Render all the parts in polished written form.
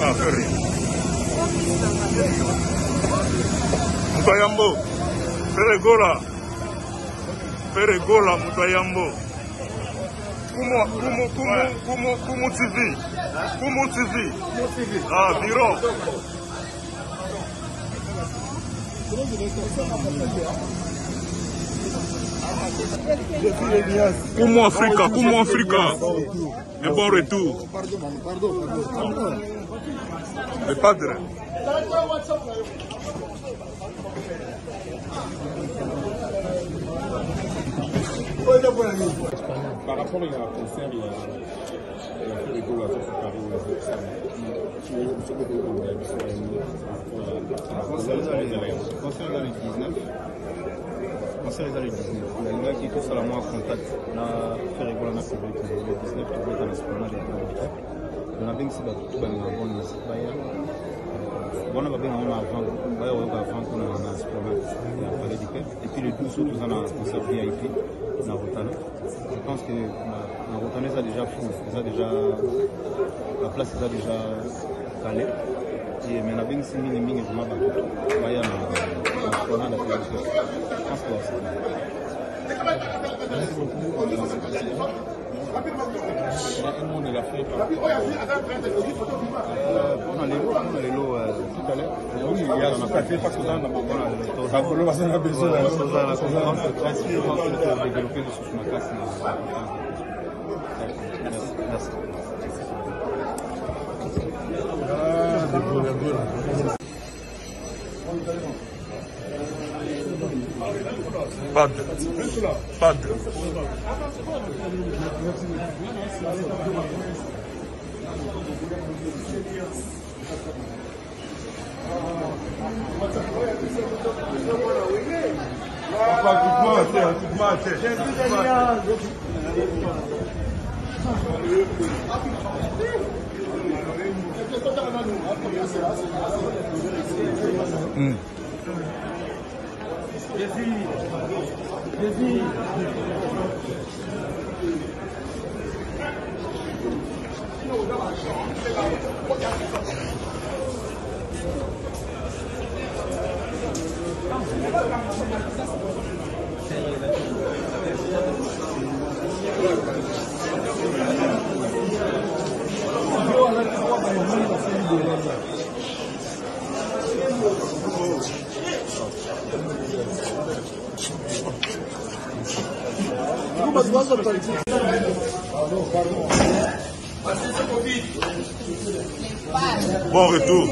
Ah, Ferry. Mutayambo. Peregola, Mutayambo. Kumu TV. Kumu TV. Ah, Biro. Kumu Africa. Le bon retour. Le padre. Par rapport à la concert, il y a fait des goals à faire Paris ou concert dans les 19. Concert dans les 19. Il y a un gars qui est tout seul à moi en contact. On a fait des goals à faire le 19. Il est dans l'esplanade de l'Europe. On a bien que c'est tout dans la bonne musique. On a bien avant qu'on a l'esplanade. Et puis le 12 autres, on a un concert VIP. Je pense que la Rotanais a déjà fou, la place est déjà calée. Et mais la bing c'est mini je m'en bats. Il y a un monde de l'Afrique. On a les lots tout à l'heure. Oui, il y a un café parce que là, on a besoin de développer sur ma classe. Merci. Padre. Bon retour.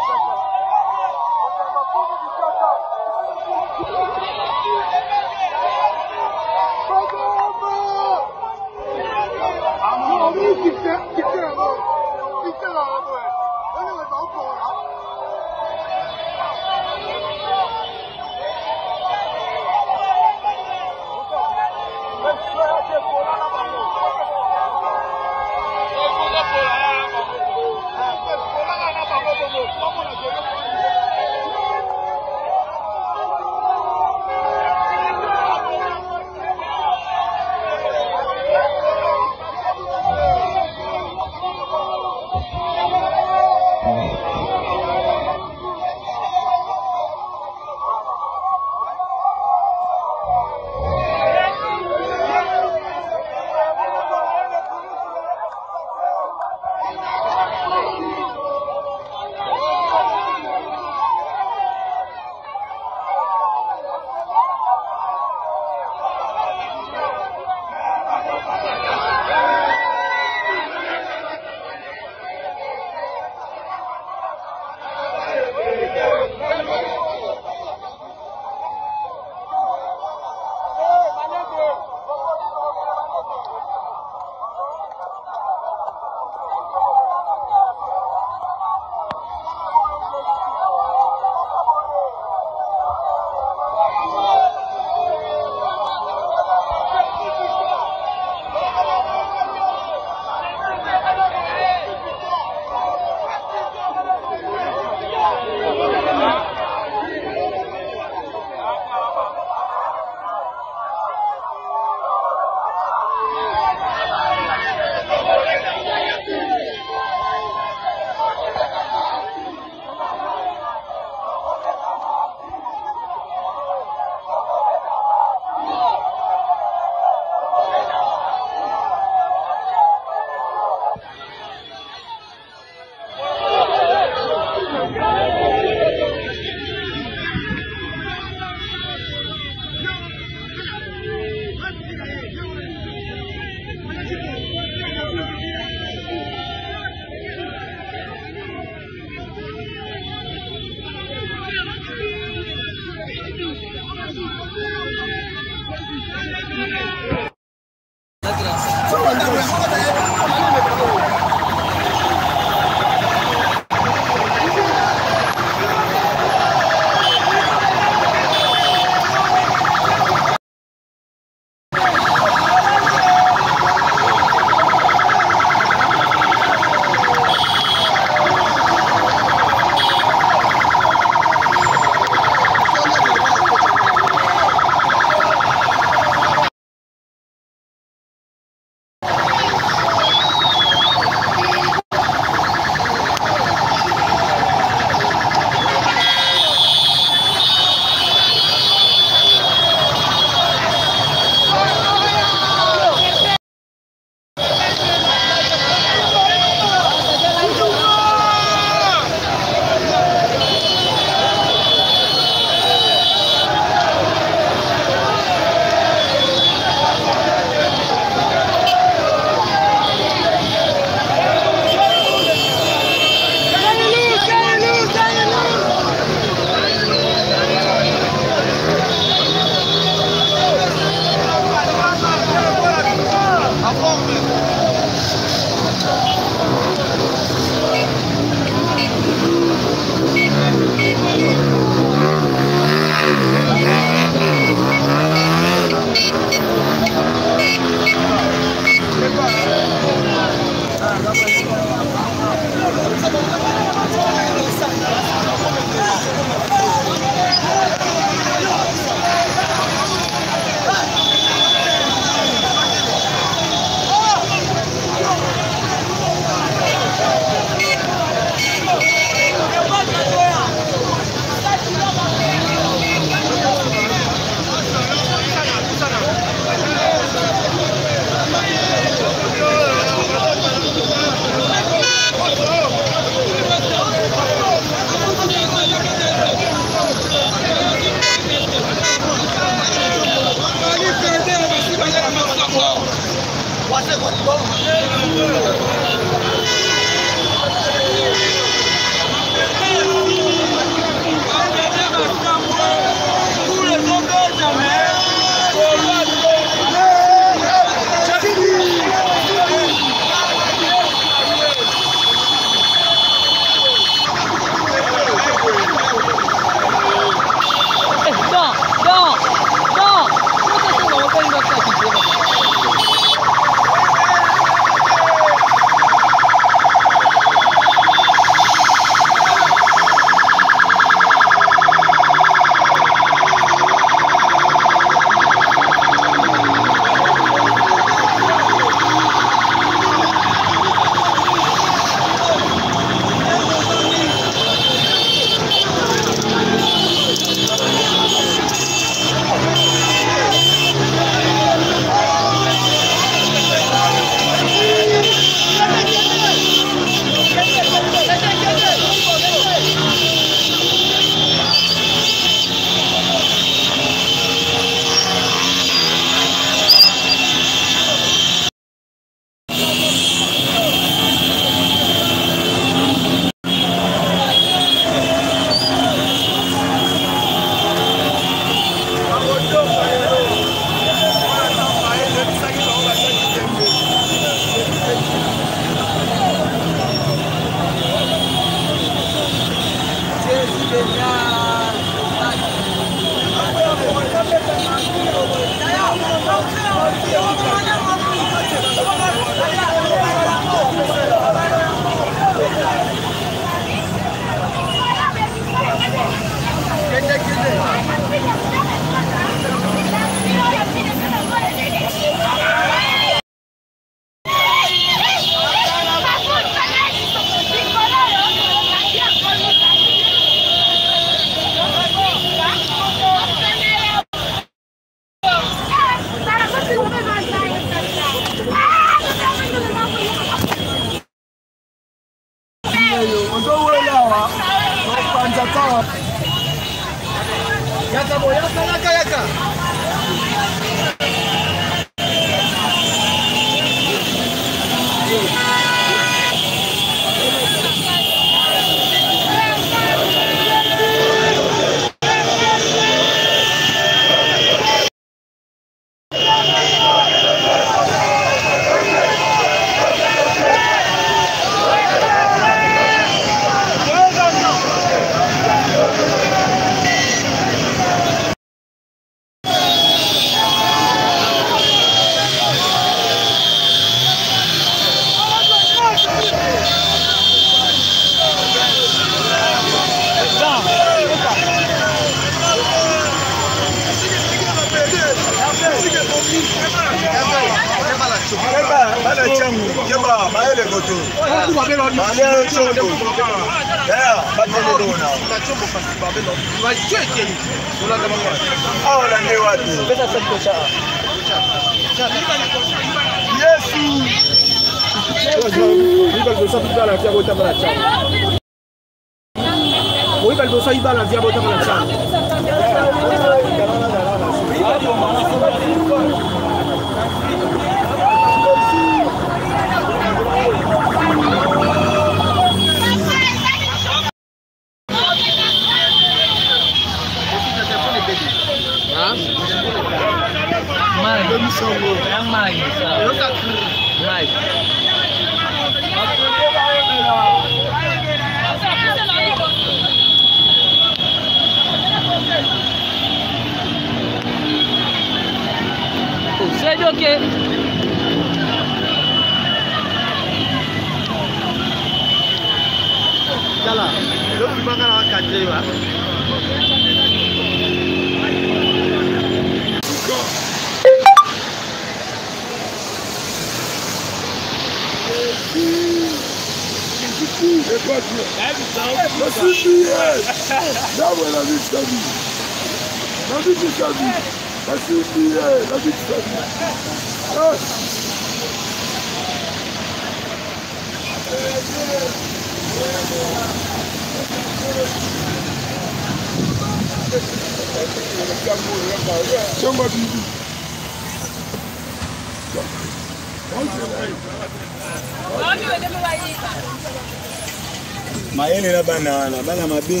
Mayele na bana mabe.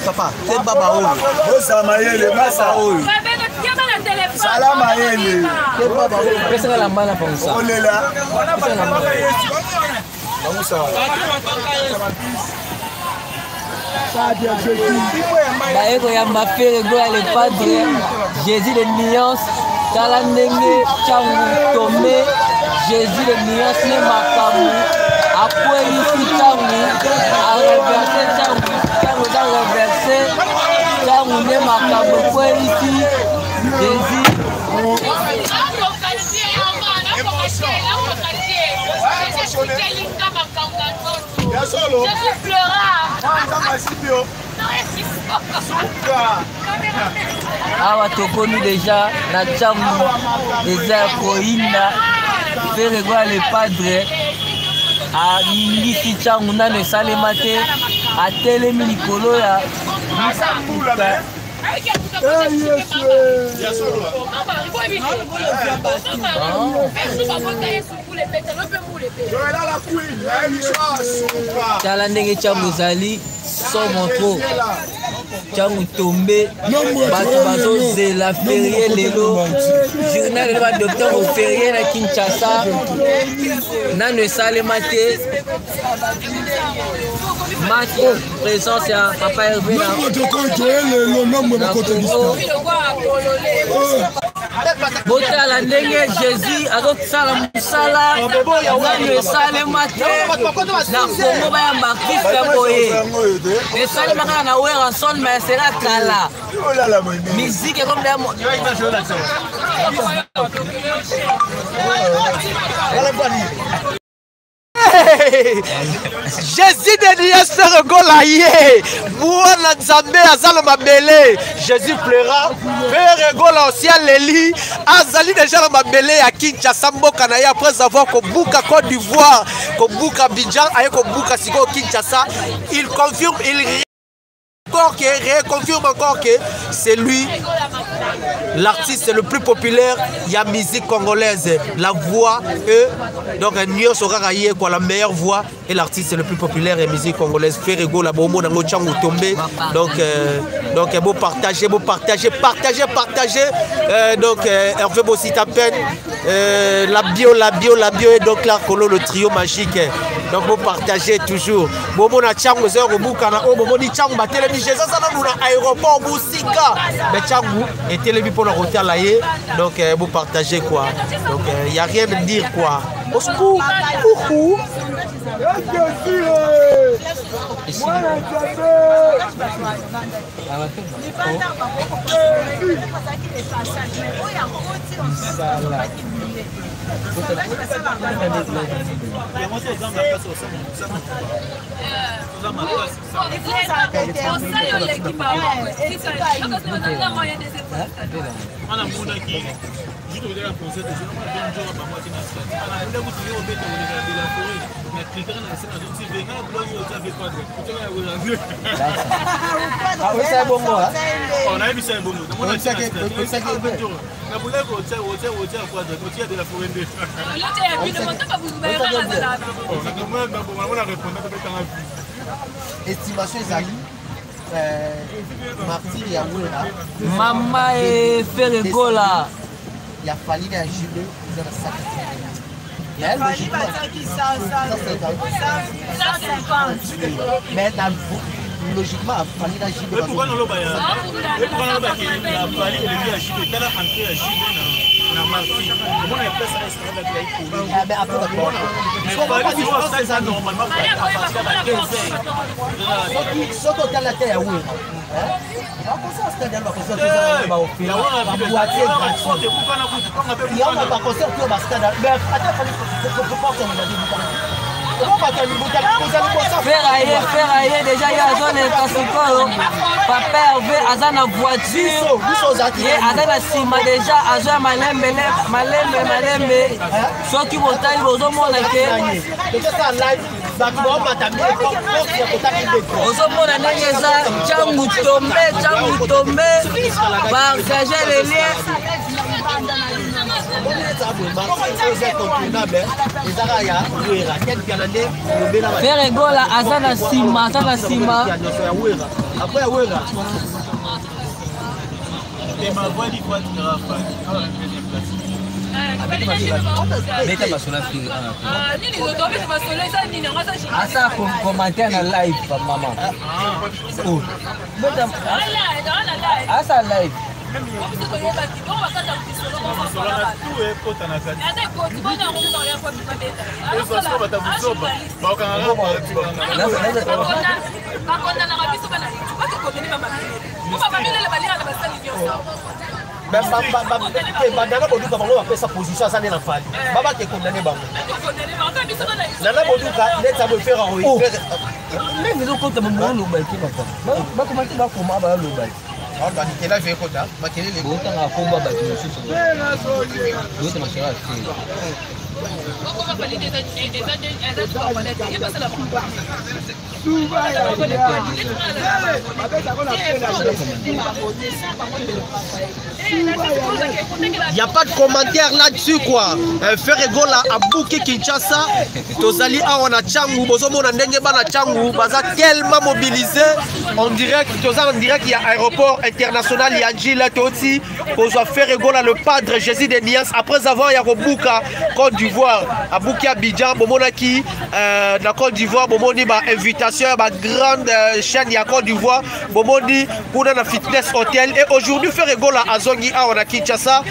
Papa, t'es baba oyo. Bosa mayele masa oyo. Salama yele. T'es baba oyo. Pesa la mala pour ça. Olela. Pesa la mala. Vamos ça. Baeko ya mafere go ya le padre Jésus de nuance tala ndenge changu tomé Jésus de nuance ne makamu après ici changu a reversé changu dans reversé changu ne makamu après ici Jésus Jésus pleura. awa tokoni déjà na chambu eza ya koyinda fere gwa le padre alingisi changu nano esalema te atelemi likolo ya tala ndenge chambu ezali sans montro changu tombe bato bazozela ferie lelo journal lelo badocteur oferie na Kinshasa nano esalema te mati présence ya papa Hervé na Congo botala ndenge Jésus azosala mosala nano esalema te na Congo bayamba Kristo boye esalemaka na Weranson mais sera kala musique comme Jésus de Nias fait regola ye. Mouana Nzambe azalo mabele. Jésus pleura. Fait regola au ciel Leli. Azali déjà la mabele à Kinshasa mboka na ye après avoir kobuka Côte d'Ivoire, kobuka Abidjan, aye kobuka siko Kinshasa. Il confirme, il reconfirme encore que c'est lui l'artiste le plus populaire. Il y a musique congolaise, la voix donc Nios sera raillé quoi, la meilleure voix et l'artiste le plus populaire et musique congolaise. Ferrego la bomo dans le chango tombé. Donc beau partager, donc Hervé Bossita peine la bio et donc là colo le trio magique. Donc beau partager toujours. Bomo na chango zero buka na o bomo ni chango ba télévision ça na aéroport Boussika. Mais chango et télévision pour le retour là donc beau partager quoi. Donc il y a rien à dire quoi. Au secours. Coucou. Estimation ezali martyr ya wera mama et Ferregola il a fallu un jubilé dans la salle. Mais logiquement, il fallait la jubilé. Pourquoi non le bail? Pourquoi non le bail? Il a fallu que le jubilé, il a entré à jubilé. Ferraillé déjà il y a zone Kasiko papa Hervé azana voiture azana sima déjà azana malembe soki botai bozomona ke ozomona ndenge eza ntangu tombe partage les liens. Ferregola azana sima asa commentaire na live maman asa live Bandana Boduka bango après sa position ça n'est la fan. Baba qui est condamné bango. Nana Boduka net ça me faire en oui. Mais nous compte mon nom ba qui papa. Ba comment tu vas comment ba lo ba. Ah ba ni là fait kota, ba kele le kota na komba ba tu suis. D'autres ma chérie. Il n'y a pas de commentaire là-dessus quoi. Ferregola a bouqué Kinshasa. Tozali a on a Tchangou, bozomo na ndenge ba na Tchangou, baza tellement mobilisé en direct, en direct il y a aéroport international, il y a Gilles Toti, bozo Ferregola le padre Jésus de Nias après avoir ya Robuka Côte d'Ivoire, a bouqué Abidjan, bomonaki na Côte d'Ivoire, bomoni ba invitation ba grande chaîne ya Côte d'Ivoire, bomoni pour na fitness hotel et aujourd'hui Ferregola a zongi a on a Kinshasa.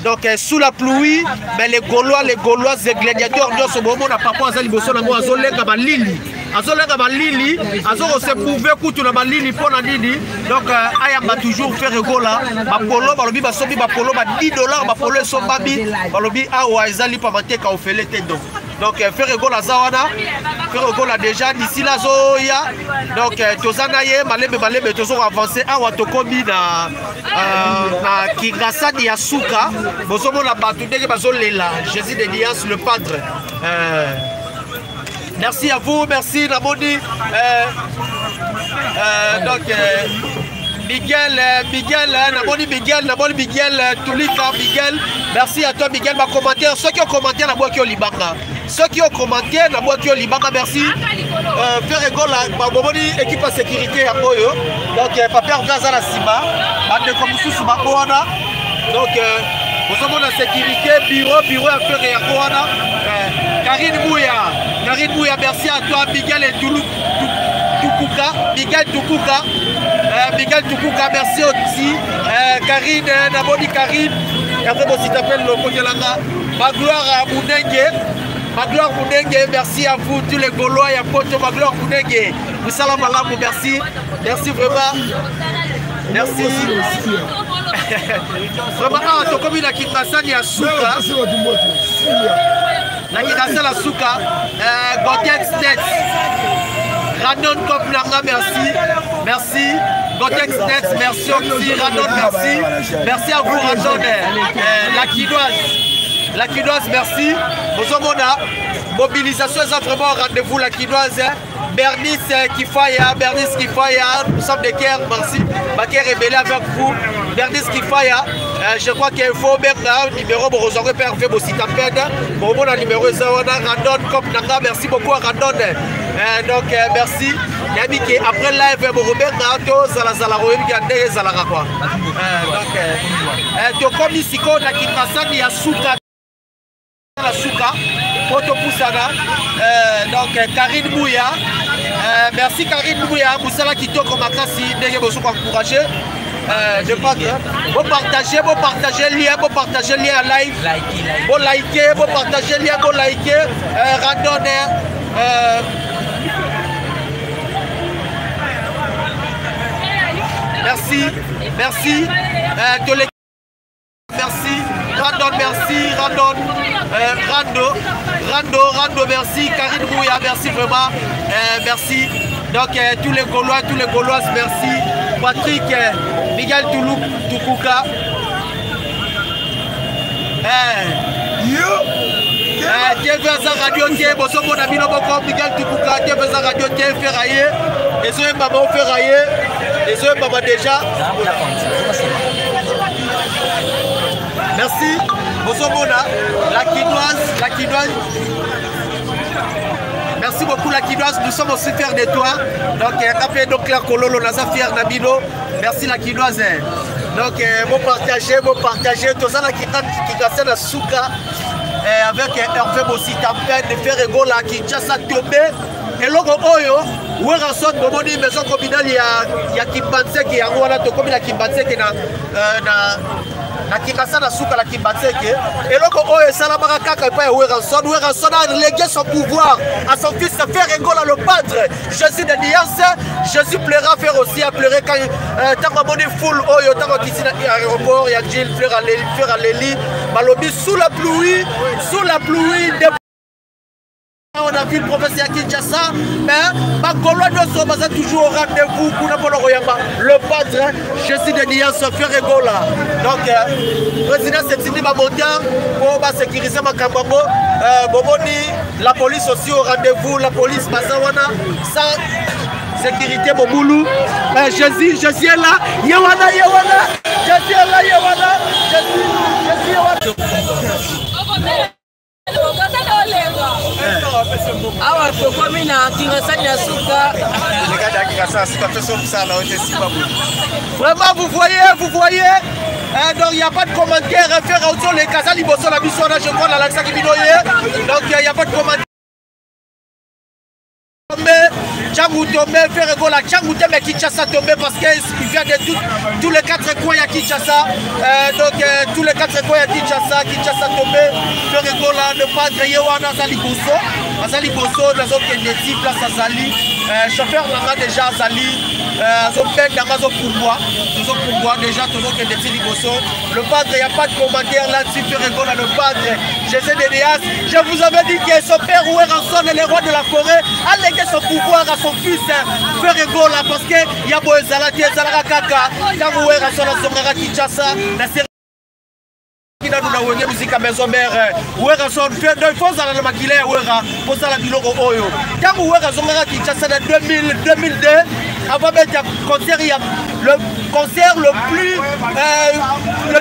Donc sous la pluie, mais les Gaulois, les gladiateurs, nous sommes au moment à papa Azali Bosso, nous avons les Gabalili. azolenga malili azoko se prouver kutu na malili pona nini donc ayamba toujours faire regola bapolo balobi basobi bapolo ba $10 bapolo esombami balobi awa ezali pa mateka ofele te donc faire regola zawana faire regola déjà d'ici là zoya donc tozana ye malembe tozo avancer awa tokomi na kingasani ya suka bozomona bato ndenge bazolela Jésus de Nias le Padre. Merci à vous, merci Namoni. Donc Miguel, Tulika, Miguel, merci à toi Miguel, ma commentaire, ceux qui ont commenté la boîte qui ont libanga. Ceux qui ont commenté la boîte qui ont libanga, merci. Faire rigole la Momoni, équipe de sécurité à Moyo. Donc Papa Gaza la Sima, Bande Komoussou Sumakoana. Donc nous sommes en sécurité, bureau à faire et à Koana. Karine Mouya, merci à toi, Miguel et Tukuka, Miguel Tukuka, merci aussi. Karine, Naboni Karine, après bon, si tu appelles le Kogelanga, Magloire Mounenge, merci à vous, tous les Gaulois et à Poto, Magloire Mounenge, Moussalam Alamou, merci vraiment, merci. Vraiment, tu comme la Kingasani à Souka. La Kingasani à Souka. Gotex Net. Randon Cop Nanga, merci. Gotex Net, merci aussi. Randon, merci. Merci à vous, Randon. La Quinoise, merci. Bozomona, mobilisation, c'est vraiment rendez-vous, la Quinoise. Bernice Kifaya, nous sommes des guerres, merci. Baker est belé avec vous. Bernice Kifaya, je crois qu'il faut mettre un numéro pour vous faire aussi ta peine. Bon, mon numéro est Randon Cop Nanga, merci beaucoup à Randon. Donc, merci. Yami qui après live, pour Robert Nato, Zala Roem qui a des Zalara quoi. Donc, comme ici, on a Kingasani à Souka. La Souka, Poto Poussana, donc Karine Mouya, merci Karine Mouya, Moussala Kitoko Makasi, Nege Bosso encourager, je pense, vous partagez lien live, vous likez, vous partagez lien, vous likez, randonneur, merci, de l'équipe, merci, Rando, merci, Karine Mouya, merci vraiment, merci, donc tous les Gauloises, merci, Patrick, Miguel Tukuka, TVSA Radio T, Bosomo Nabino Boko, Miguel Tukuka, TVSA Radio T, Ferraillé, et ce maman Ferraillé, et ce maman déjà. Merci, Bosomona, la Quinoise. Merci beaucoup la Quinoise, nous sommes aussi fiers de toi. Donc, Capé Claire Kololo, Naza fier Nabino. Merci la Quinoise. Donc, vous partagez, tout ça qui casse la souka avec Hervé Bossi Tampin, de faire rigole à Kinshasa Tomé. Et logo Oyo, où est Rasson, Momoni, maison communale, il y a Kimbanse qui est en Rwanda, comme la Kimbanse qui est na Kingasani na Souka la Kimbatseke et loko oyo salamaka kaka pa Weranson a relégué son pouvoir à son fils de faire rigoler le Padre Jésus de Nias. Jésus plaira faire aussi à pleurer quand tant moni foule oyo tant qu'ici na aéroport ya Gilles faire à Leli balobi sous la pluie de on a vu le professeur Kinshasa, mais Bagolois ne sont pas toujours au rendez-vous pour le Padre Jésus de Nias fait rigoler. Donc, président Septimi Mamondia pour sécuriser ma Kambambo, Boboni, la police aussi au rendez-vous, la police Bazawana, sans sécurité Boboulou. Jésus est là, Yewana, Jésus est là, Yewana, Jésus est là. Awa tokomi na Kingasani ya Souka. Vraiment vous voyez donc il n'y a pas de commentaire faire autour les casas liboso la mission je crois la laxa qui donc il n'y a pas de commentaire. Tchangou tombé, faire rigole à Tchangou mais Kinshasa tombé parce qu'il vient de tous les quatre coins à Kinshasa. Donc tous les quatre coins à Kinshasa tombé, faire rigole à ne pas griller Wana Zalibousso. Azali Bosso, Nazo Kendeti, place Azali, chauffeur Nanga déjà Azali, Azopek Nanga Pourbois, déjà Tozo Kendeti Bosso. Le padre, il n'y a pas de commentaire là-dessus, Ferregola, le padre, Jésus Dédéas. Je vous avais dit que son père Oueranson est le roi de la forêt, a légué son pouvoir à son fils Ferregola, parce qu'il y a Boezala, Tiezala Kaka, quand Oueranson a son mara Kinshasa, la série. Na wenge musika maison mère wera son fait de fois à la makile wera pour ça la biloko oyo quand wera zongara Kinshasa en 2002 avant mettre concert il y a le concert le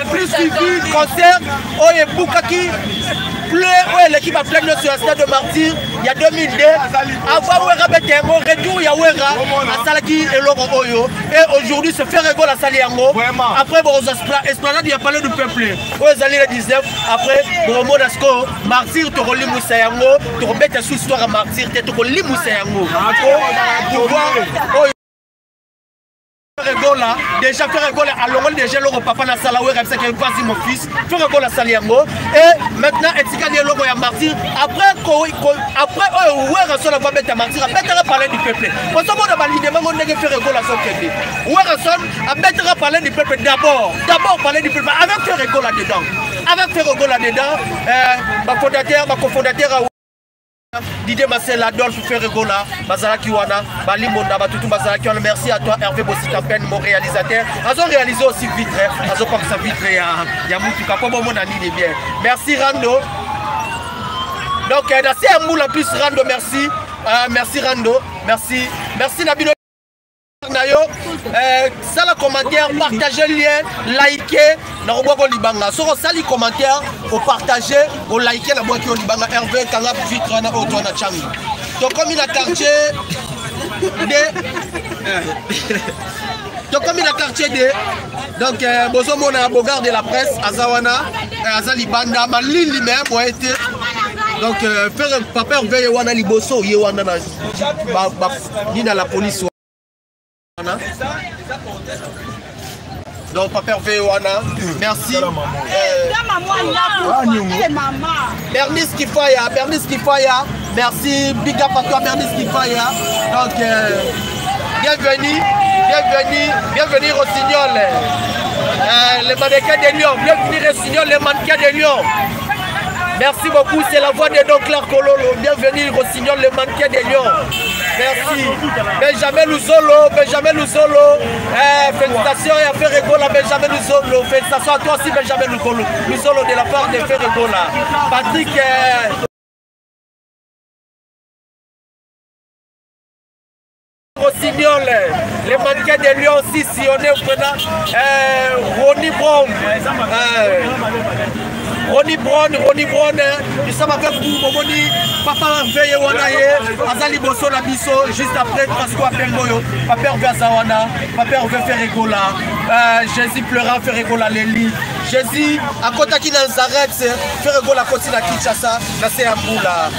plus suivi concert oye Bukaki ouais, l'équipe a plein sur le stade de Martyr il y a 2002 avant wera mettre un retour il y a wera à Salaki et Logo Oyo et aujourd'hui se faire rigolo à Saliango après bon esplanade il y a parlé du peuple ouais Zali le 19 après bon Monasco Martyr to roli Moussayango to mettre sous histoire à Martyr to roli Moussayango pour voir Ferregola, déjà Ferregola à l'orole déjà le papa na Salawe comme ça qui est quasi mon fils Ferregola Saliango et maintenant Etikani logo ya Martyr après Oueranson va mettre Martyr après parler du peuple pour ça on a validé même on n'est que Ferregola son peuple Oueranson a mettre parler du peuple d'abord parler du peuple avec Ferregola dedans ma cofondateur Didier Marcel Adolphe Ferregola, Bazalaki Wana, Balimonda, Batutu Bazalaki, merci à toi Hervé Bossitapen, mon réalisateur. Ils ont réalisé aussi vitre, ils ont comme ça vitre, il y a Moutuka, comme mon ami est bien. Merci Rando. Donc, c'est un moule en plus Rando, merci. Merci Rando, merci Nabino. Ça le commentaire, partagez le lien, likez, Naroboko Libanga. Sur le commentaire, au partager, au liker la boîte Libanga, Hervé, Kanga, Vitrana, Otona Changi. Donc comme il a quartier donc Bozo Mona Bogard de la presse, Azawana, Azali Banda, Malin lui-même, donc faire papa Hervé Wana Liboso, Yewana, Nina la police. Donc papa Hervé Wana, merci. Bernice Kifaya, merci. Big up à toi Bernice Kifaya. Donc bienvenue Rossignol. Les mannequins de Lyon, bienvenue Rossignol, les mannequins de Lyon. Merci beaucoup, c'est la voix de Don Claire Kololo. Bienvenue Rossignol, le mannequin de Lyon. Merci. Benjamin Louzolo. Félicitations à Ferregola, Benjamin Louzolo. Félicitations à toi aussi, Benjamin Louzolo, de la part de Ferregola. Patrick. Rossignol, les mannequins de Lyon aussi sillonnés au Prénat. Ronnie Brown. Ronnie Brown, nous sommes avec vous, Momoni, Papa Hervé Wanaye, Azali Bosso Nabiso, juste après Pasqua Pengoyo, Papa Hervé Azawana, Papa Hervé Ferregola, Jésus pleurant Ferregola Leli, Jésus à Kotaki Nazareth, Ferregola Koti na Kinshasa, na Seamboula,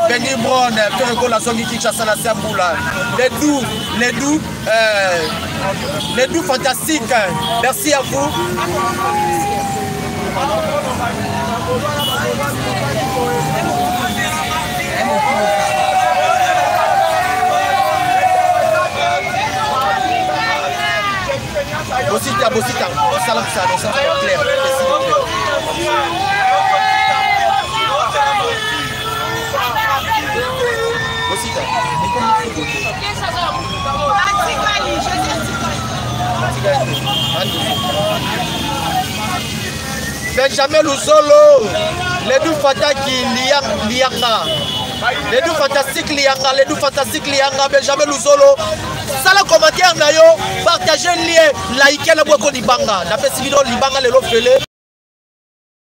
Benny Brown, Ferregola Zongi Kinshasa, na Seamboula, les doux fantastiques, merci à vous. Bosita, salam ça clair. Bosita. Benjamin Louzolo, les deux fataki Lianga, les deux fantastiques Lianga, Benjamin Louzolo. Ça le commentaire nayo, partagez le lien, likez la boîte Libanga, la fête vidéo Libanga les lofele.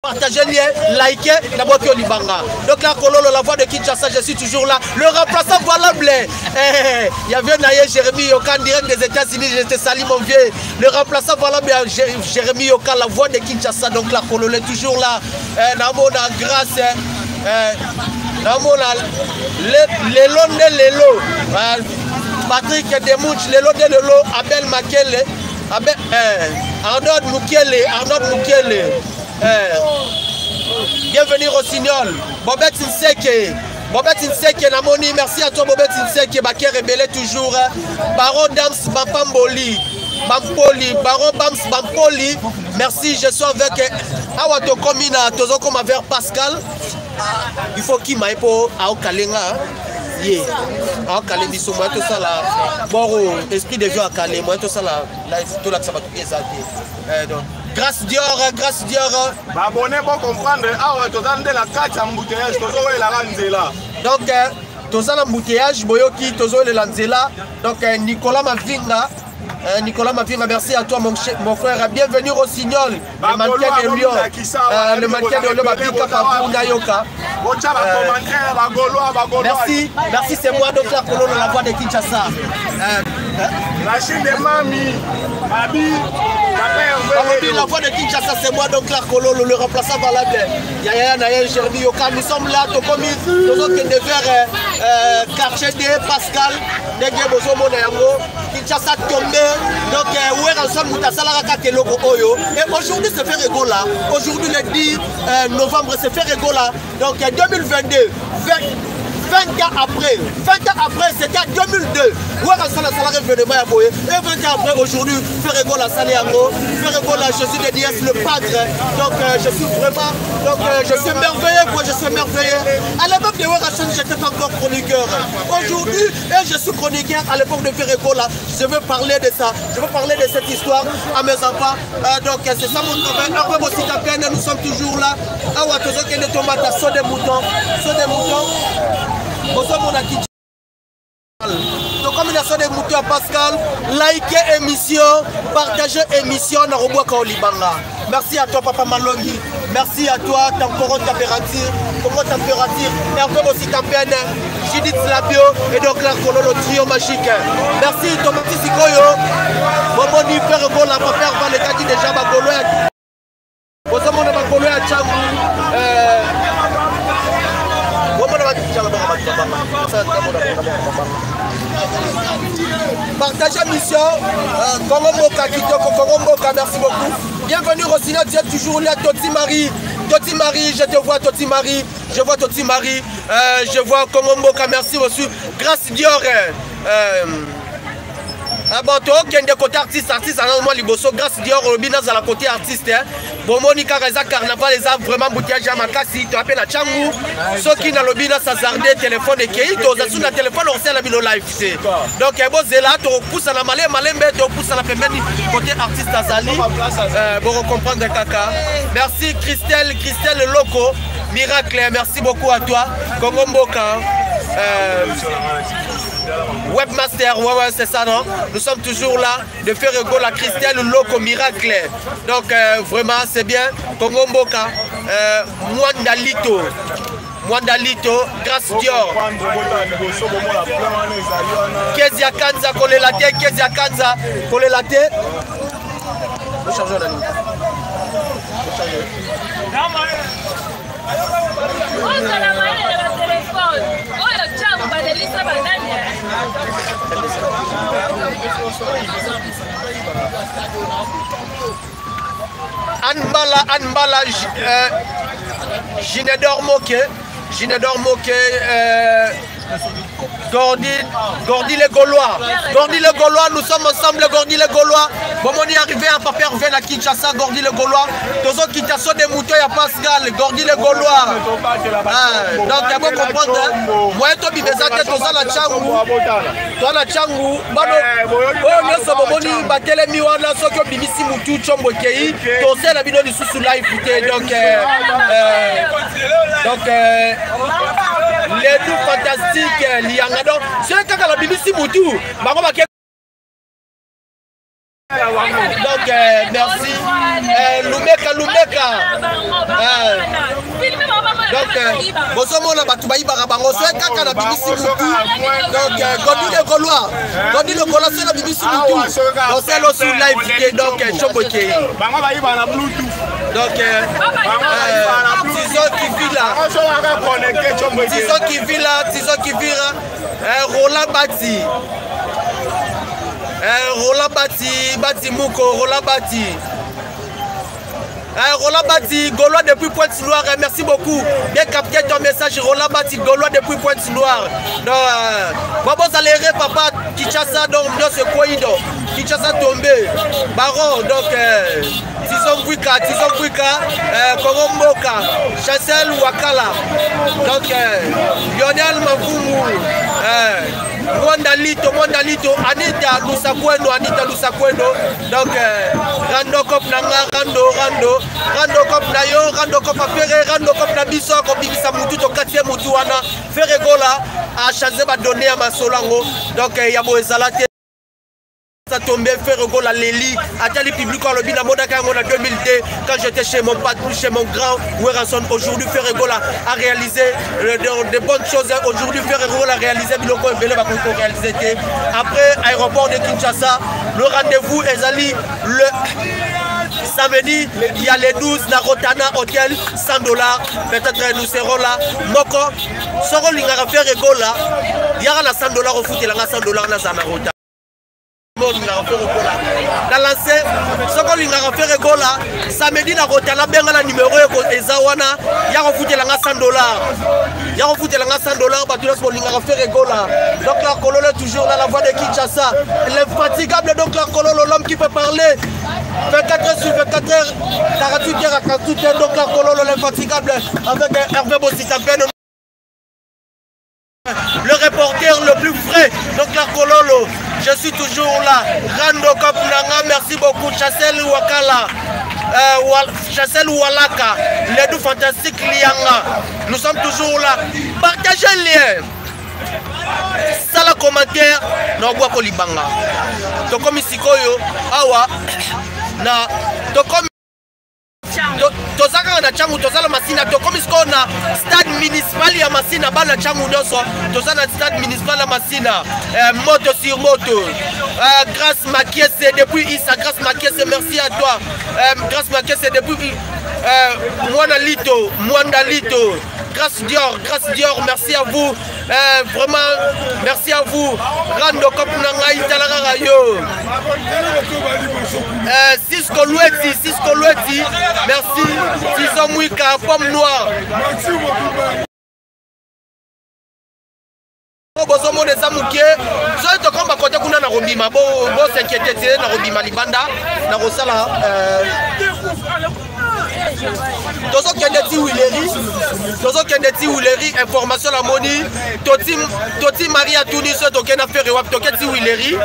Partagez le lien, likez la boîte Libanga. Donc là, Kololo, la voix de Kinshasa, je suis toujours là. Le remplaçant valable. Il y avait Naye Jérémy Yoka, direct des États-Unis, j'étais sali mon vieux. Le remplaçant valable, Jérémy Yoka, la voix de Kinshasa. Donc là, Kololo est toujours là. Namona grâce. Namona Lelo. Patrick Demouch, Lelo de Lelo, Abel Makele, Arnaud Mukele. Bienvenue Rossignol, Bobette Nseke, Bobet Inseki Namoni, merci à toi Bobet Inseki, Baké Rebelle toujours. Baron Dams Bapamboli, Bampoli, Baron Bams Bampoli, merci, je suis avec Awato Komina, Tozo comme avec Pascal. Il faut qu'il m'aille pour Aokalenga. En calé biso moi tout ça là bon esprit de Dieu à calé moi tout ça là tout là que ça va tout bien ça donc grâce Dior abonné pour comprendre ah ouais toza ndé la carte embouteillage tozo la nzela donc toza l'embouteillage boyoki tozo la nzela donc Nicolas Mavinga, merci à toi mon frère. Bienvenue au Signol, le mannequin de Lyon. Le mannequin de Lyon, Babika Papuna Yoka. Merci, c'est moi, Dr. Kolo, la voix de Kinshasa. La Chine de Mami, Babi, la voix de Kinshasa, c'est moi, Dr. Kolo, le remplaçant valable. Yaya Nayen, Jérémy Yoka. Nous sommes là, nous sommes vers quartier de Pascal, Dege Bozomo Nayango. Kinshasa tombé, donc et aujourd'hui c'est fait rigola. Aujourd'hui le 10 novembre c'est fait rigola. Donc 2022, 20 ans après, c'était en 2002. Et 20 ans après, aujourd'hui, Ferregola Saliango, Ferregola, je suis dédié le padre. Donc je suis vraiment, je suis merveilleux, À l'époque de Ouerasson, j'étais pas encore chroniqueur. Aujourd'hui, je suis chroniqueur à l'époque de Ferregola. Je veux parler de ça, je veux parler de cette histoire à mes enfants. Donc c'est ça mon travail. Après, aussi à peine, nous sommes toujours là. Ah ouais, toujours qu'il y a des tomates, saut des moutons. Donc combinaison des moutons à Pascal, likez émission, partagez émission dans Robois Kaolibanga. Merci à toi Papa Malongi, merci à toi Tamporo Température, Hervé aussi Campagne, Judith Labio et donc là le trio magique. Merci Tomati Sikoyo, Momoni Ferregola, Papa Valékadi déjà Bagoloa. Bozamona Bagoloa Tchangou. Partagez mission, Congo Moka Kitoko, Congo Moka, merci beaucoup. Bienvenue Rosina, tu es toujours là, Toti Marie, je te vois Toti Marie, je vois Toti Marie, je vois Congo Moka, merci aussi. Grâce Dior. Bon, tu as côté artiste, moi liboso, grâce Dior, Robina à la côté artiste. Bon, Monica Reza Carnaval, les a vraiment boutiage à Makasi, tu appelles à Tchangou. Ceux qui n'ont Lobina, ça zardé, téléphone et qui, tu as sous le téléphone, on sait la vidéo live. Donc, bon, c'est là, tu pousses à la malé, tu pousses à la période côté artiste Azali. Bon, comprendre caca. Merci Christelle Loco, Miracle, merci beaucoup à toi. Congo Mboka. Webmaster, ouais, c'est ça, non? Nous sommes toujours là de faire égaux la Christelle Loco Miracle. Donc, vraiment, c'est bien. Congo Mboka, Mwandalito, grâce Dior. Kezia Kanza, Kezia Kanza, Kolelate. Vous changez la ligne. Anbala, Ginedor Moke, Gordy les Gaulois, nous sommes ensemble, Gordy les Gaulois. Bon, on est arrivé à Papa Hervé à Kinshasa, Gordy les Gaulois. Tous ceux qui t'assaut des moutons à Pascal, Gordy les Gaulois. Donc, il faut comprendre. Moi, je suis venu à la Tchangou. Toi, la Tchangou. Nous sommes venus à Télémiwana, ceux qui ont mis ici Moutou, Tchombo Kei. Tous ceux qui ont mis ici sous live. Donc, les loups fantastiques, Liangado. C'est le cas de la BBC Moutou. Donc, merci. Lumeka. Donc, Bosomo na Batubaï Barabango, c'est Kaka la BBC Moutou. Donc, Gondi le Gola, c'est la BBC Moutou. Donc, c'est le sous live, donc, Choboké. Donc, Tizo qui vit là, Roland Bati. Roland Bati Mouko, Roland Bati. Roland Bati, Gaulois depuis Pointe-Noire, merci beaucoup. Bien capté ton message, Roland Bati, Gaulois depuis Pointe-Noire. Donc, bon, allez, papa, Kinshasa, donc, non, c'est quoi, Kinshasa tombé. Baron, donc, Tizon Bouika, Kongo Mboka, Chassel Wakala, donc, Lionel Mafumu, Mwandalito, Anita Lusakwendo, donc, Rando Kop Nanga, Rando Kop Nayo, Rando Kop Afere, Rando Kop Nabiso, Kobibisa Moutou, to 4e Moutouana, Ferregola, a changé ma donnée à ma solango, donc, Yabo Ezalate. Ça tombait Ferregola Leli, Atali Public le Bina Modaka en 2002, quand j'étais chez mon patron, chez mon grand Werrason. Aujourd'hui, Ferregola a réalisé de bonnes choses. Aujourd'hui, Ferregola a réalisé, Biloko et Bele va réaliser. Après, aéroport de Kinshasa, le rendez-vous est allé le samedi, il y a les 12, la Rotana Hotel, $100. Peut-être nous serons là. Moko, Soro Lingara Ferregola, il y aura $100 au foot et $100 dans Zanarota. Dans lancé, ce qu'on a fait Regola, samedi na Rotana benga la numéro ezawana, ya refouté la $100. Ya refouté la $100, batulos pour l'inga fait Regola. Donc la Kololo est toujours là, la voix de Kinshasa. L'infatigable, donc la Kololo, l'homme qui peut parler 24 heures sur 24 heures, 48 heures à 48 heures, donc la Kololo, l'infatigable, avec Hervé Bossitapen. Le reporter le plus frais, donc la Kololo, je suis toujours là. Rando Kopnanga, merci beaucoup. Chassel Wakala, Chassel Walaka, les deux fantastiques Lianga. Nous sommes toujours là. Partagez le lien. Ça le commentaire, non bois kolibanga. Tokomi sikoyo, awa, na tokomi. Tozaka na changu tozala masina tokomi skona stade municipal ya masina bana changu nyoso tozana stade municipal ya masina moto sur moto grâce Makiese depuis Issa grâce Makiese merci à toi grâce Makiese depuis Mwanda Lito grâce Dior merci à vous vraiment merci à vous Rando Kopnanga Italara yo Cisco Loueti merci Tizon Mouika Pomme Noire bozomo neza muke so to komba kote kuna na robima bo s'inquiéter na robima libanda na kosala Tozo Kendeti Wileri, information la moni, Toti Maria Tunis, Tokena Ferrewap, Toketi Wileri,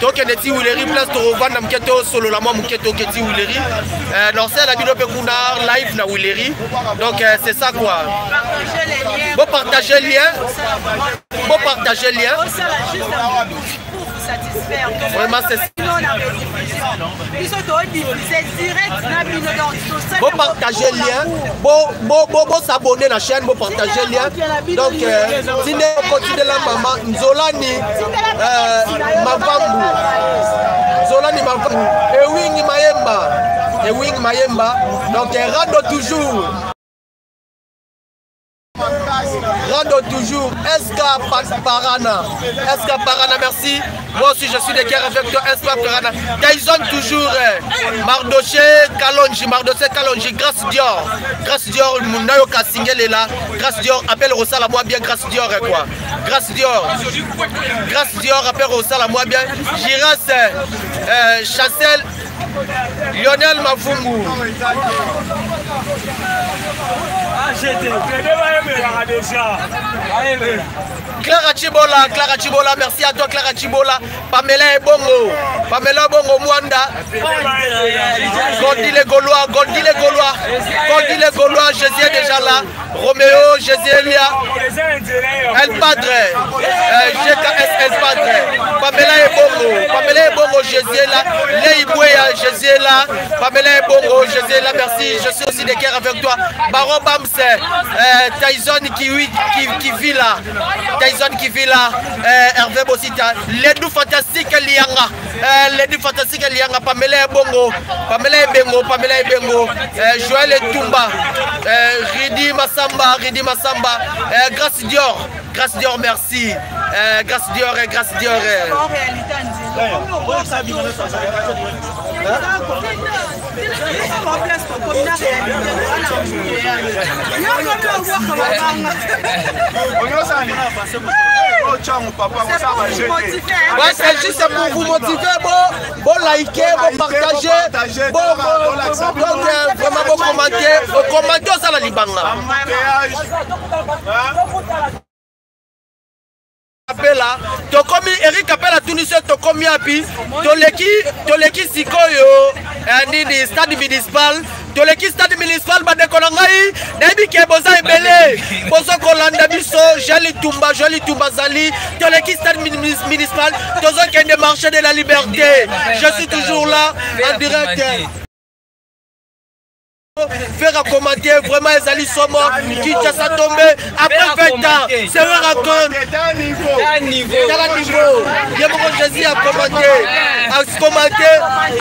Tokendeti Wileri, place Torovan, Namketo, Solo la Mouketo, Keti Wileri, Norcel Abino Pekunar, live na Wileri, donc c'est ça quoi. Bon partager le lien, vraiment c'est bon partager le lien, bon s'abonner à la chaîne, bon partager le lien. Donc si nous continuons la maman Nzolani Mavambu Nzolani Mavambu Ewing Mayemba donc Rando toujours Eska Parana, merci. Moi aussi je suis de cœur avec toi, Eska Parana. Tyson toujours, Mardoché Kalonji, grâce Dior, Mounayo Kassingel est là, grâce Dior, appelle Rossal à moi bien, grâce Dior quoi. Grâce Dior, appelle Rossal à moi bien. Giras, Chassel, Lionel Mafumu. Clara Chibola, merci à toi Clara Chibola. Pamela Bongo Mwanda. Gondi les Gaulois, Jésus est déjà là. Roméo, Jésus Elia. El Padre. GKS El Padre. Pamela Bongo, Jésus est là. Leibouya, Jésus est là. Pamela Bongo, Jésus est là, merci. Je suis aussi de cœur avec toi. Baron Bams, Tyson qui vit là. Hervé Bossita, les deux fantastiques Lianga, Pamela Bongo, Joël Etumba, Ridi Massamba, Grâce Dior, merci. Grâce Dior. Ouais, c'est juste pour vous motiver, bon liker, bon partager, bon vraiment bon commenter, ça la libanga. Tokomi Eric appelle Tunisien tokomi api toleki sikoyo nini stade municipal toleki stade municipal badekona ngai nayebi ke boza ebele bozo kolanda biso joli tumba zali toleki stade municipal tozokende marché de la liberté. Je suis toujours là en direct. Faire un commentaire, vraiment les alliés sont morts, qui s'est tombé après 20 ans. C'est un raconte. Quel niveau? Il y a beaucoup de Jésus à commenter.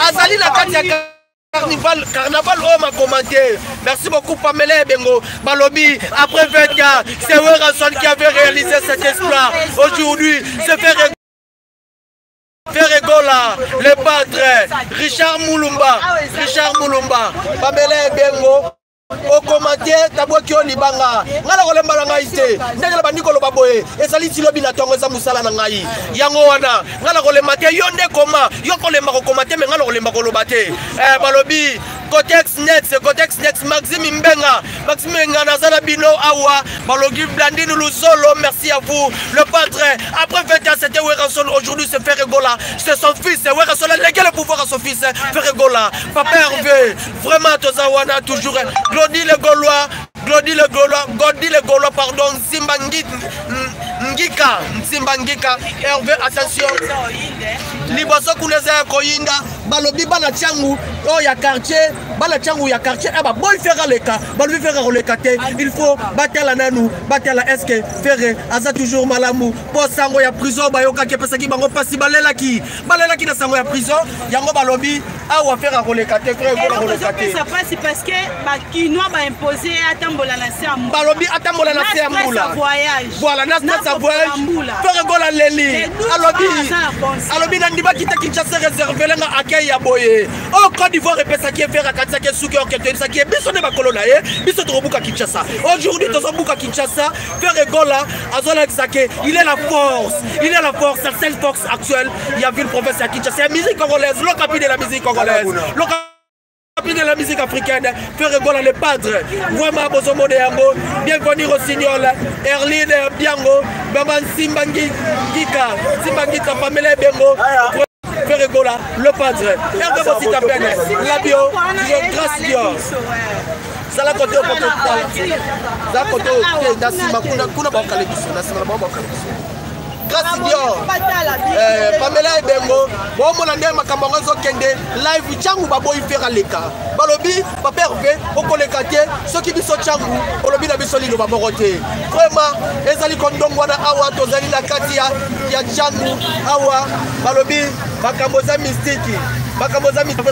Azali la carte Carnaval m'a commenté. Merci beaucoup Pamela Bengo. Balobi, après 20 ans, c'est Werason qui avait réalisé cet exploit. Aujourd'hui, c'est Ferregola, le padre, Richard Moulumba, Pamela Bengo. Au commentaire, tabou qui on y banga. Ngala kolemba nga ite. Ndenge ba nikolo baboye. Ezali tilobi na tongo za musala na ngai. Yango wana. Ngala kolemba te yonde koma. Yoko lemba ko komate me ngala kolemba ko lobate. Balobi Cotex Next, Maxime Mbenga Nazala Bino Awa, Balogi Blandine Luzolo, merci à vous. Le padre, après 20 ans, c'était Werason, aujourd'hui c'est Ferregola, c'est son fils, Werason a légué le pouvoir à son fils, Ferregola. Papa Hervé, vraiment Tozawana, toujours, Glody le Gaulois, pardon, Simba Ngika, Hervé, attention. Liboso kuneza koyinda balobi bana changu oh ya quartier bana changu ya quartier aba boy fera leka balobi fera roleka te il faut batela nanu batela eske ferre aza toujours malamu po sango ya prison bayoka ke pesa ki bango pasi balela ki na sango ya prison yango balobi awa fera roleka te frère ko roleka te ça passe parce que ba kinois ba imposer atambola na sermou balobi atambola na sermou la voilà na sa voyage fera gola leli alobi Ndiba kita Kinshasa réservé là accueil ya boye. Oh Côte d'Ivoire repesa qui faire akatsa qui souki orchestre ça qui est biso ne bakolo na ye biso trobuka Kinshasa. Aujourd'hui tozobuka Kinshasa faire gola azola exake il est la force la seule force actuelle il y a ville province à Kinshasa la musique congolaise le capi de la musique congolaise de la musique africaine, faire gola le padre, vraiment bozomo de yango, bienvenue au signol, Erline Biango, Maman Simbangi Gika, Pamela Bengo, faire gola le padre, Hervé Bossi Tapene, la bio, grâce Dior. Ça la côté au poteau, ça côté au Nassima, kuna bakale biso, Nassima la bakale biso. Grâce Dior, Pamela Bengo, bon mon année ma camarade kende live changu baboy fera leka. Balobi, papa Hervé, au kolekate, ceux qui biso changu, balobi na biso lino baborote. Vraiment, ezali kondong wana awa tozali na kati ya changu awa balobi bakamboza mystiki. Bakamboza mystiki.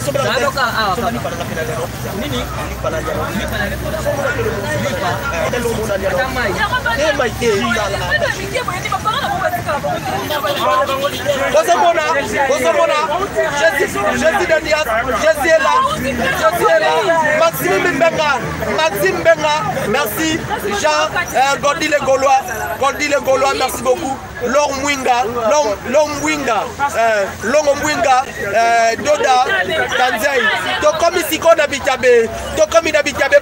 Je suis là. Maxime Mbenga, merci. Jean, Gordy le Gaulois, merci beaucoup. Long Mwinga, Doda, Tanzai. Tokomi Siko Nabitabe,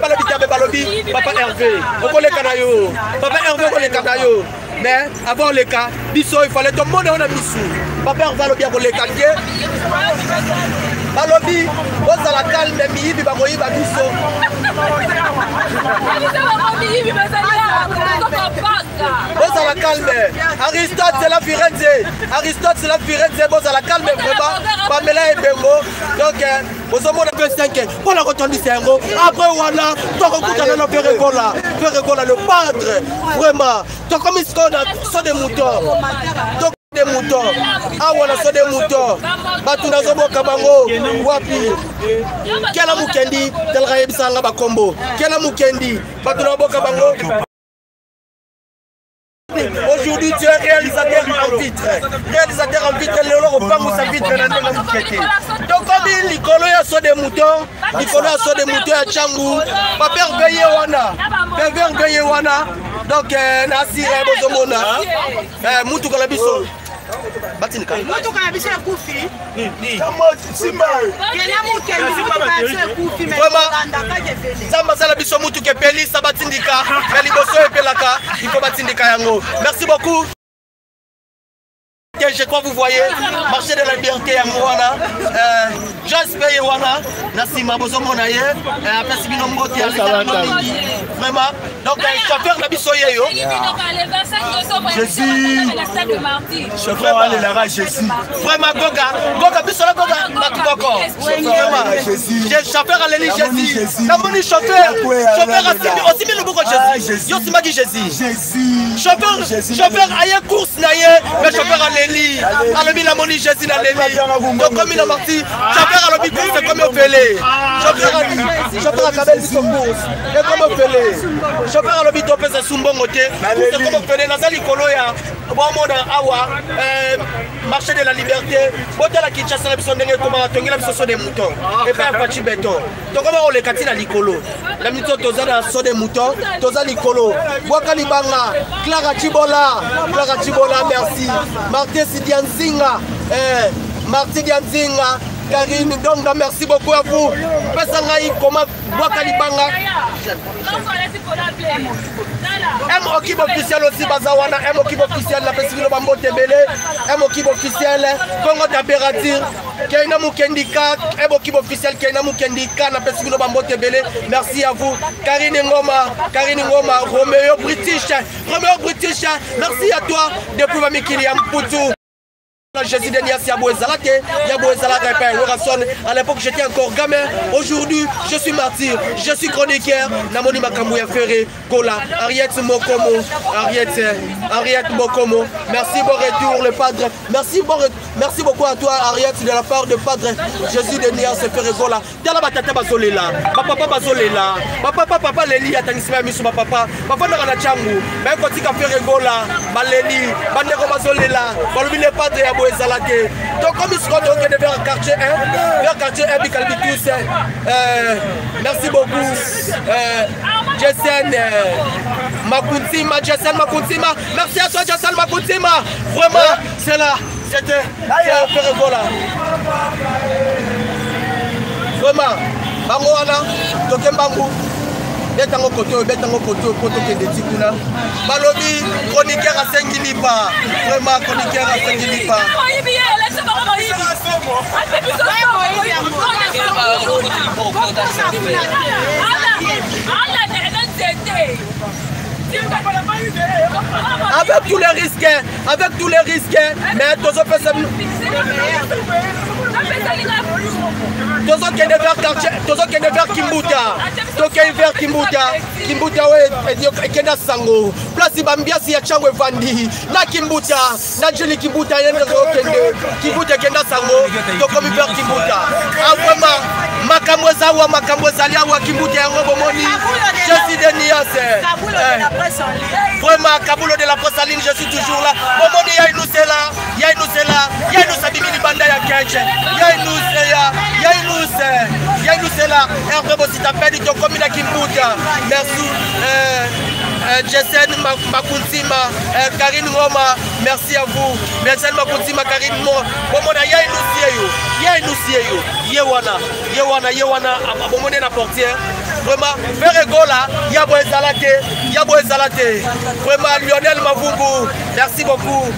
Balabitabe, Balobi, Papa Hervé. Papa Hervé, mais avant les cas, il fallait tout le monde en a mis sous. Papa Hervé va bien pour les cas. Balobi, vous à la calme, mais il va mourir, vous à la calme. Aristote, c'est la Firenze. Vous à la calme, vraiment. Pamela et Bengo. Donc, vous avez un peu 5 pour la retourner Sergo. Après, voilà, tu as Ferregola, le padre. Vraiment. Tu as comme il sont des moutons. Des moutons, voilà, sont des moutons. Batuna Zobo Kabango, Wapi, Kela Mukendi, Tel Raïb Sanga Bakombo, Kela Mukendi, Batuna Bokabango. Aujourd'hui, tu es réalisateur en vitre. Réalisateur en vitre, le Loro Pamou sa vitre, Donc comme l'icolo ya so de mouton, l'icolo ya so de mouton ya changu, pas verveiller wana. Verveiller wana. Donc nasi bozomona. Mutu kala biso. Batinika. Mutu kala biso ya kufi. Ni. Simba. Kena mutu kala biso ya kufi mais Samba sala biso mutu ke peli sabatindika. Mais liboso epelaka, il faut batindika yango. Merci beaucoup. Je crois que vous voyez, marché de la liberté à Mouana, j'espère Yawana, Nassima Bozomonaye, après Sibino Mbote, vraiment. Donc, chauffeur Nabisoye, Jésus, chauffeur Alélara, Jésus. Vraiment, Goga, Bissola Goga, Nakoko. Vraiment, chauffeur Aléli, Jésus. Namoni chauffeur, chauffeur aussi bien le Boko Jésus. Yosimagi Jésus. Chauffeur Aye course Naye, mais chauffeur Aléli. Alobi la moni Jésus na Lévi. Donc comme il a parti, chauffeur alobi course c'est comme au Pelé. Chauffeur a kabel biso course. Et comme au Pelé. Chauffeur alobi topé sa sumbongote. C'est comme au Pelé nazali koloya. Bon mona awa marché de la liberté. Bota la Kinshasa la biso ndenge comment tongela biso so des moutons. Et pas Pachi béton. Donc comment on les katina likolo. La mito toza na so des moutons, toza likolo. Boka libanga, Clara Chibola, merci. Martin Sidianzinga, Martin Dianzinga, Karine Donga, merci beaucoup à vous. Pessangaï, comment Boka libanga. M Okib officiel aussi Bazawana, M Okib officiel la Pessimino Bambo Tebele, M Okib officiel Congo Taberatir, Kaina Mukendika, M Okib officiel Kaina Mukendika la Pessimino Bambo Tebele. Merci à vous. Karine Ngoma, Roméo British, merci à toi depuis Mamikili Amputu. Jésus de Nias Yabo Ezalake, à l'époque j'étais encore gamin, aujourd'hui je suis martyr, je suis chroniqueur, Namoni Makamouya Ferré, Kola, Ariette Mokomo, merci bon retour le padre, merci beaucoup à toi Ariette de la part de padre Jésus de Nias Ferré Kola, Tala Batata Bazolela, Papa Bazolela, Papa Leli Atanisma Misu Papa Nagana Changu, mais quand tu as fait Regola, Baleli, Bandeko Bazolela, Balbi le padre Yabo Ezalake. Donc comme ils seront donc vers quartier 1, vers quartier 1 Bikalbitus. Merci beaucoup. Jessen Makuntima, merci à toi Jessen Makuntima. Vraiment, c'est là, c'était Ferregola. Vraiment, Bangoana, Tokembangu. Betango koto kende tikuna. Balobi chroniqueur à 5 lipa. Vraiment chroniqueur à 5 lipa. Avec tous les risques, mais tous les Tozo kende vers Kimbuta. Toke vers Kimbuta. Kimbuta we kenda sango. Place bambiasi ya changwe vandi. Na Kimbuta, na Julie Kimbuta yende kende. Kimbuta kenda sango. Toko mi vers Kimbuta. Ah vraiment makamweza liawa Kimbuta ya ngobo moni. Je suis de Nias. Vraiment Kabulo de la presse en ligne, je suis toujours là. Momoni ya inusela, sabimili banda ya kenche. Yainusela, Hervé Bosita Pedi, Tokomina Kimbuta. Merci. Jessen Makuntima, Karine Ngoma, merci à vous. Jessen Makuntima, Karine Ngoma. Momona Yainusieyo. Yewana, Momone na portière. Vraiment, Ferregola, Yabo Ezalate. Vraiment, Lionel Mavungu, merci beaucoup.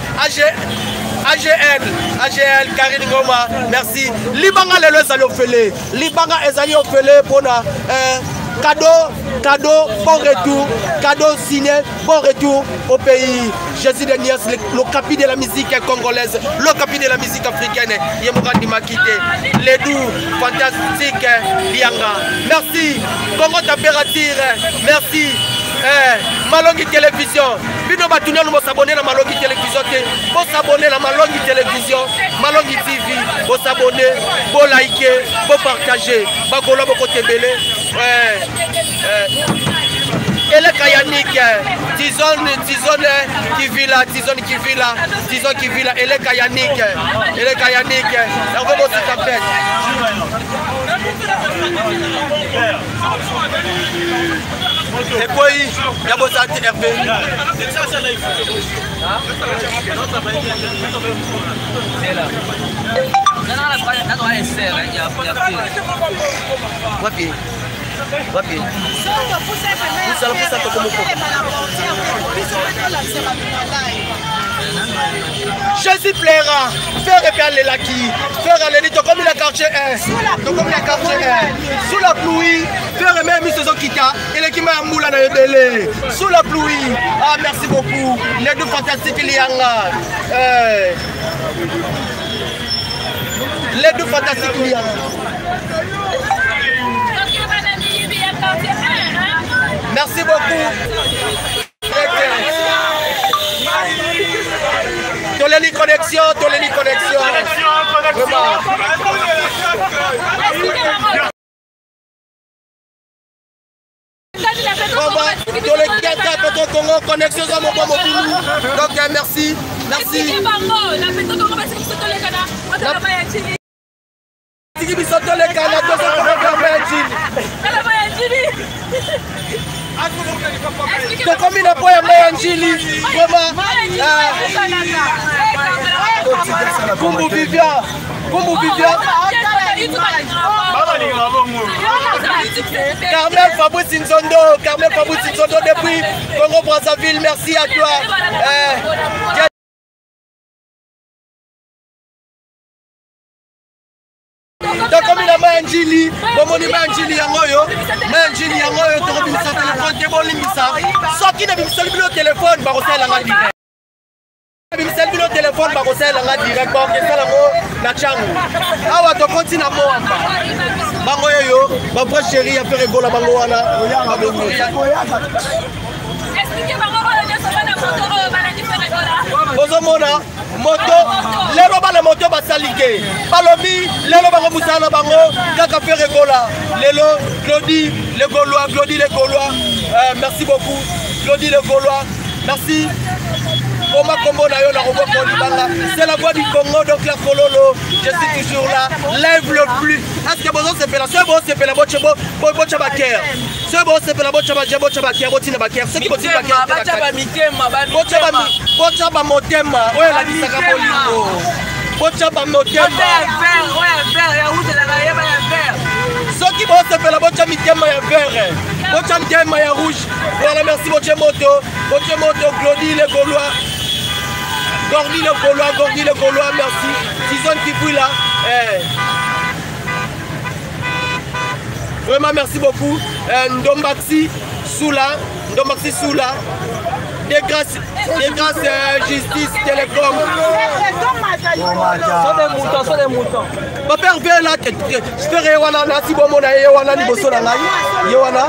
AGL, Karine Ngoma, merci. Libanga Lelo Ezali Libanga Ezali Ofele pour cadeau, bon retour, cadeau signé, bon retour au pays. Jésus de Nias, le capi de la musique congolaise, le capi de la musique africaine, Yemurandi Makite, les doux, fantastique, Lianga. Merci, Congo Température, merci. Malongi Télévision, Bino Batunia nous s'abonner à Malongi Télévision, pour s'abonner à Malongi Télévision, Malongi TV, pour s'abonner, pour liker, pour partager, pour côté belé. Eleka Yannick, Tizone qui vit là, Eleka Yannick, Hervé Bosita Pen. Et puis, il y a Bosita Hervé. Wapi. Jésus plaira. Faire bien les laquis. Faire les lits comme il a quartier 1. Sous la pluie. Faire même mis ce kita. Et les qui m'a moulé dans le belé. Sous la pluie. Ah, merci beaucoup. Les deux fantastiques il y a là. Les deux fantastiques il y a. Merci beaucoup. Toleli connexion. Vraiment. Congo, connexion à mon bon mobile. Donc merci. Comme il n'a pas Anjili, vraiment. Kumbu Vivian. Carmel Fabrice Nzondo depuis Congo Brazzaville, merci à toi. Donc comme il a Anjili, bon Anjili yangoyo, to robinsa téléphone te bolingisa. So qui ne bimsel bilo téléphone ba rosela nga direct. Bimsel bilo téléphone ba rosela nga direct ba ke sala mo na changu. Awa to continue mo amba. Bango yo, ba vrai chéri a fait rigola bango wana. Expliquez bango wana so bana moto bana di faire rigola. Bozomona moto lelo bana moto basalike balobi lelo bango musala bango kaka faire rigola lelo Claudie le Gaulois merci beaucoup Claudie le Gaulois merci. C'est la voix du Congo, donc la Kololo, je suis toujours là, lève le plus. Est-ce que vous avez fait la seule c'est fait la botte Bochabaker. Ce bon c'est fait la botte Bochabaker, Botina Baker. Ce qui botte Baker, Bochaba Motema, ouais la Disaka Polino. Bochaba Motema. Ce qui botte c'est fait la botte Mitema et vert. Bocha Mitema et rouge. Voilà, merci Bochemoto, Claudie le Gaulois. Gordy le Gaulois, merci. Tizone qui fouille là. Vraiment merci beaucoup. Ndombaxi Soula. Des grâces justice télécom. Sont des moutons. Papa Hervé là, j'espère Yewana si bon mon Yewana ni bosso na ngai. Yewana.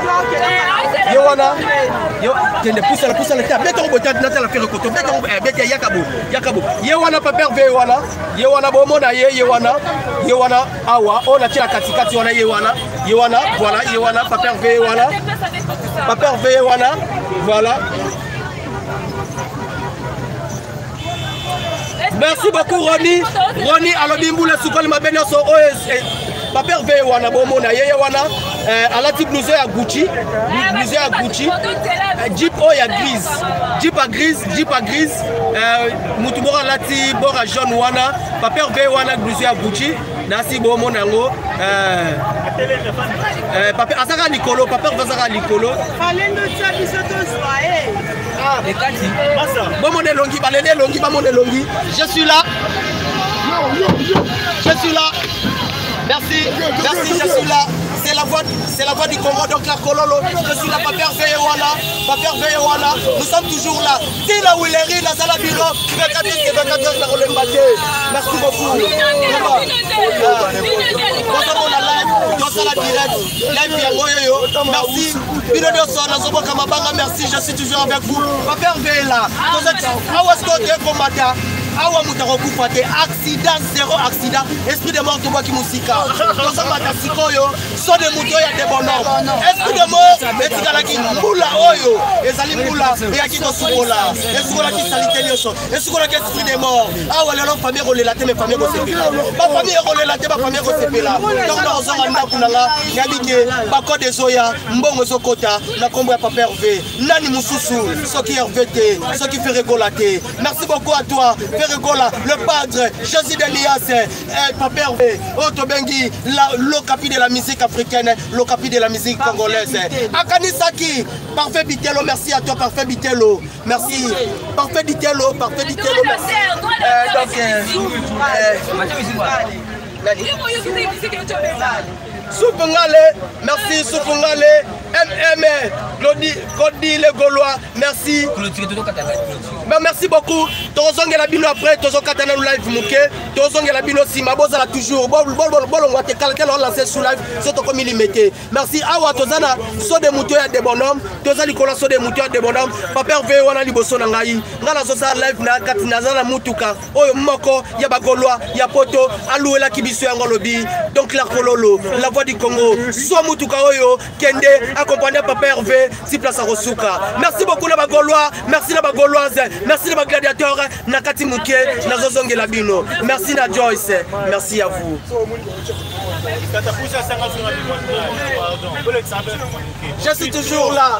Pousse la table. Bête on botta na la faire coton. Bête yakabo. Yewana Papa Hervé Yewana bon mon Yewana awa on a tiré katikati wana Yewana voilà Yewana Papa Hervé Yewana voilà. Merci beaucoup Ronnie Alobimboula Soukol Mabeno so Papa Hervé wana bomona yeye wana alati blouse ya Gucci Jeep ya grise mutu moko alati bora jaune wana Papa Hervé wana blouse ya Gucci nasi bomona ngo Papa azaka likolo Papa Hervé azaka likolo falendo tsa biso to soye bon longi balele longi ba mon longi je suis là merci je suis là c'est la voix du Congo donc la Kololo je suis là Papa Hervé Yewana nous sommes toujours là si la Willery la sala biro 24 la rolembate merci beaucoup merci merci je suis toujours avec vous Papa Hervé là awa mutako kupate accident zéro accident esprit de mort tobaki musika toza mata sikoyo so de muto ya de bonhomme esprit de mort etikalaki mbula oyo ezali mbula eyaki kosukola esukolaki salite nyonso esukolaki esprit de mort awa lelo famille kolela te me famille kosepela bafamille kolela te bafamille kosepela donc naozonga ndako nanga yabike bakode ezoya mbongo ezokota na kombo ya papa Hervé nani mususu soki Hervé te soki Ferregola te merci beaucoup à toi Ferregola le padre Jésus de Lias papa Hervé Otobengi l'ocapi de la musique africaine l'ocapi de la musique congolaise Akanisaki parfait Bitelo merci à toi parfait Bitelo merci parfait Bitelo merci Soufungale, merci Soufungale, MM, Claudie Le Gaulois, merci. Merci beaucoup. Tozong et la bino après, Tozong Katana live mouké, Tozong et la bino si ma boza la toujours. Bon, on te calquer on lancer sous live, c'est ton comme limité. Merci. Awa Tozana, so de moutons et des bonhommes, Tozali kola so de moutons et des bonhommes. Papa Hervé wana liboso nangai. Ngala so sa live na katina zana mutuka. Oyo moko, ya ba Gaulois, ya poto, alou la kibiso ya ngolobi. Donc la kololo, la voix du Congo. So mutuka oyo kende accompagné Papa Hervé si place à Rosuka. Merci beaucoup na ba Gaulois, merci na ba Gauloises, merci na ba gladiateurs Nakati Mouké, na Zozonge Labino. Merci na Joyce, merci à vous. Je suis toujours là.